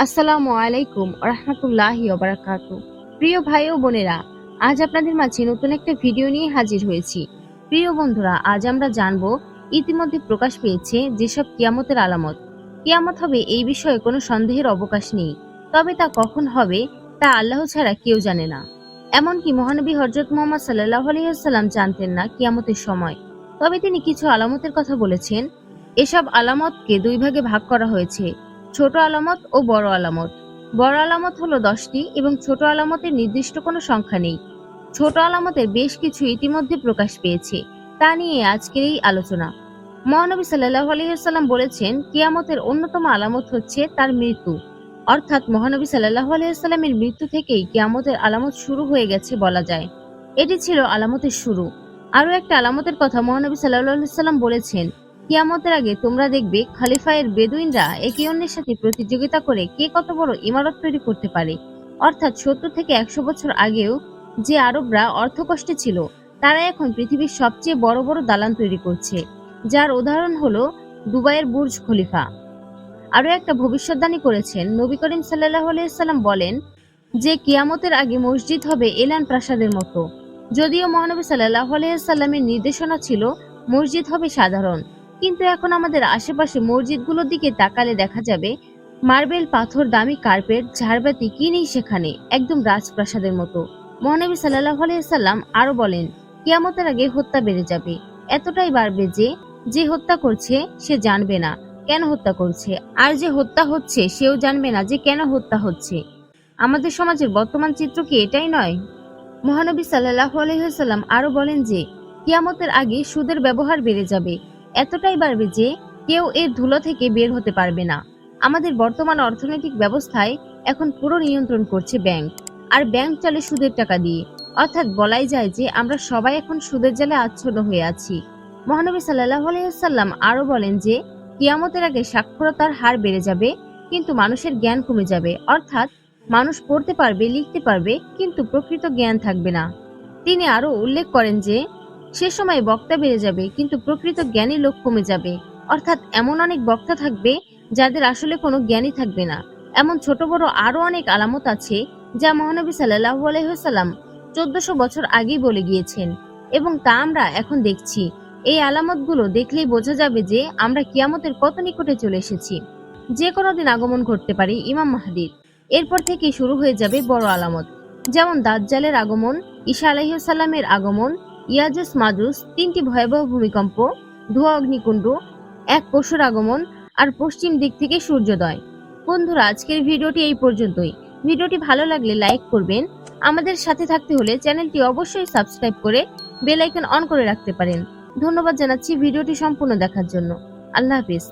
আসসালামু আলাইকুম রাহমাতুল্লাহি ওয়া বারাকাতু। প্রিয় ভাই ও বোনেরা, আজ আপনাদের মাঝে নতুন একটা ভিডিও নিয়ে হাজির হয়েছি। প্রিয় বন্ধুরা, আজ আমরা জানব ইতিমধ্যে প্রকাশ পেয়েছে যেসব কিয়ামতের আলামত। কিয়ামত হবে এই বিষয়ে কোনো সন্দেহের অবকাশ নেই, তবে তা কখন হবে তা আল্লাহ ছাড়া কেউ জানে না। এমনকি মহানবী হযরত মুহাম্মদ সাল্লাল্লাহু আলাইহি ওয়াসাল্লাম জানতেন না কিয়ামতের সময়, তবে তিনি কিছু আলামতের কথা বলেছেন। এসব আলামতকে দুই ভাগে ভাগ করা হয়েছে: ছোট আলামত ও বড় আলামত। বড় আলামত হলো 10টি এবং ছোট আলামতের নির্দিষ্ট কোনো সংখ্যা নেই। ছোট আলামতের বেশ কিছু ইতিমধ্যে প্রকাশ পেয়েছে, তা নিয়ে আজকের এই আলোচনা। মহানবী সাল্লাল্লাহু আলাইহি ওয়াসাল্লাম বলেছেন, কিয়ামতের অন্যতম আলামত হচ্ছে তার মৃত্যু। অর্থাৎ মহানবী সাল্লাল্লাহু আলাইহি ওয়াসাল্লামের মৃত্যু থেকেই কিয়ামতের আলামত শুরু হয়ে গেছে বলা যায়। এটি ছিল আলামতের শুরু। আরও একটা আলামতের কথা মহানবী সাল্লাল্লাহু আলাইহি ওয়াসাল্লাম বলেছেন, কিয়ামতের আগে তোমরা দেখবে খলিফায়ের বেদুইনরা একে অন্যের সাথে প্রতিযোগিতা করে কে কত বড় ইমারত তৈরি করতে পারে। অর্থাৎ 70 থেকে 100 বছর আগেও যে আরবরা অর্থকষ্টে ছিল, তারা এখন পৃথিবীর সবচেয়ে বড় বড় দালান তৈরি করছে, যার উদাহরণ হলো দুবাইয়ের বুর্জ খলিফা। আরও একটা ভবিষ্যদ্বাণী করেছেন নবী করিম সাল্লাল্লাহু আলাইহি সাল্লাম, বলেন যে কিয়ামতের আগে মসজিদ হবে এলান প্রাসাদের মতো। যদিও মহানবী সাল্লাল্লাহু আলাইহি সাল্লামের নির্দেশনা ছিল মসজিদ হবে সাধারণ, কিন্তু এখন আমাদের আশেপাশে মসজিদগুলোর দিকে তাকালে দেখা যাবে মার্বেল, পাথর, দামি কার্পেট, ঝাড়বাতি কি নেই সেখানে, একদম রাজপ্রাসাদের মতো। মহানবী সাল্লাল্লাহু আলাইহি সাল্লাম আরো বলেন, কিয়ামতের আগে হত্যা বেড়ে যাবে, এতটাই বাড়বে যে যে হত্যা করছে সে জানবে না কেন হত্যা করছে, আর যে হত্যা হচ্ছে সেও জানবে না যে কেন হত্যা হচ্ছে। আমাদের সমাজের বর্তমান চিত্র কি এটাই নয়? মহানবী সাল্লাল্লাহু আলাইহি ওয়াসাল্লাম আরো বলেন যে কিয়ামতের আগে সুদের ব্যবহার বেড়ে যাবে, এতটাই বাড়বে যে কেউ এর ধুলো থেকে বের হতে পারবে না। আমাদের বর্তমান অর্থনৈতিক ব্যবস্থায় এখন পুরো নিয়ন্ত্রণ করছে ব্যাংক, আর ব্যাংক চলে সুদের টাকা দিয়ে। অর্থাৎ বলাই যায় যে আমরা সবাই এখন সুদের জালে আচ্ছন্ন হয়ে আছি। মহানবী সাল্লাল্লাহু আলাইহি ওয়াসাল্লাম আরো বলেন যে কিয়ামতের আগে সাক্ষরতার হার বেড়ে যাবে, কিন্তু মানুষের জ্ঞান কমে যাবে। অর্থাৎ মানুষ পড়তে পারবে, লিখতে পারবে, কিন্তু প্রকৃত জ্ঞান থাকবে না। তিনি আরো উল্লেখ করেন যে সে সময় বক্তা বেড়ে যাবে, কিন্তু প্রকৃত জ্ঞানী লোক কমে যাবে। অর্থাৎ এমন অনেক বক্তা থাকবে যাদের আসলে কোনো জ্ঞানই থাকবে না। এমন ছোট বড় আরো অনেক আলামত আছে যা মহানবী সাল্লাল্লাহু আলাইহি ওয়াসাল্লাম 1400 বছর আগেই বলে গিয়েছেন, এবং তা আমরা এখন দেখছি। এই আলামতগুলো দেখলেই বোঝা যাবে যে আমরা কিয়ামতের কত নিকটে চলে এসেছি। যে কোনো দিন আগমন ঘটতে পারে ইমাম মাহদীর। এরপর থেকে শুরু হয়ে যাবে বড় আলামত, যেমন দাজ্জালের আগমন, ঈসা আলাইহিস সালামের আগমন, ইয়াজুজ মাজুজ, 3টি ভয়াবহ ভূমিকম্প, ধোঁয়া অগ্নিকুণ্ড, এক পশুর আগমন, আর পশ্চিম দিক থেকে সূর্যোদয়। বন্ধুরা, আজকের ভিডিওটি এই পর্যন্তই। ভিডিওটি ভালো লাগলে লাইক করবেন। আমাদের সাথে থাকতে হলে চ্যানেলটি অবশ্যই সাবস্ক্রাইব করে বেল আইকন অন করে রাখতে পারেন। ধন্যবাদ জানাচ্ছি ভিডিওটি সম্পূর্ণ দেখার জন্য। আল্লাহ হাফেজ।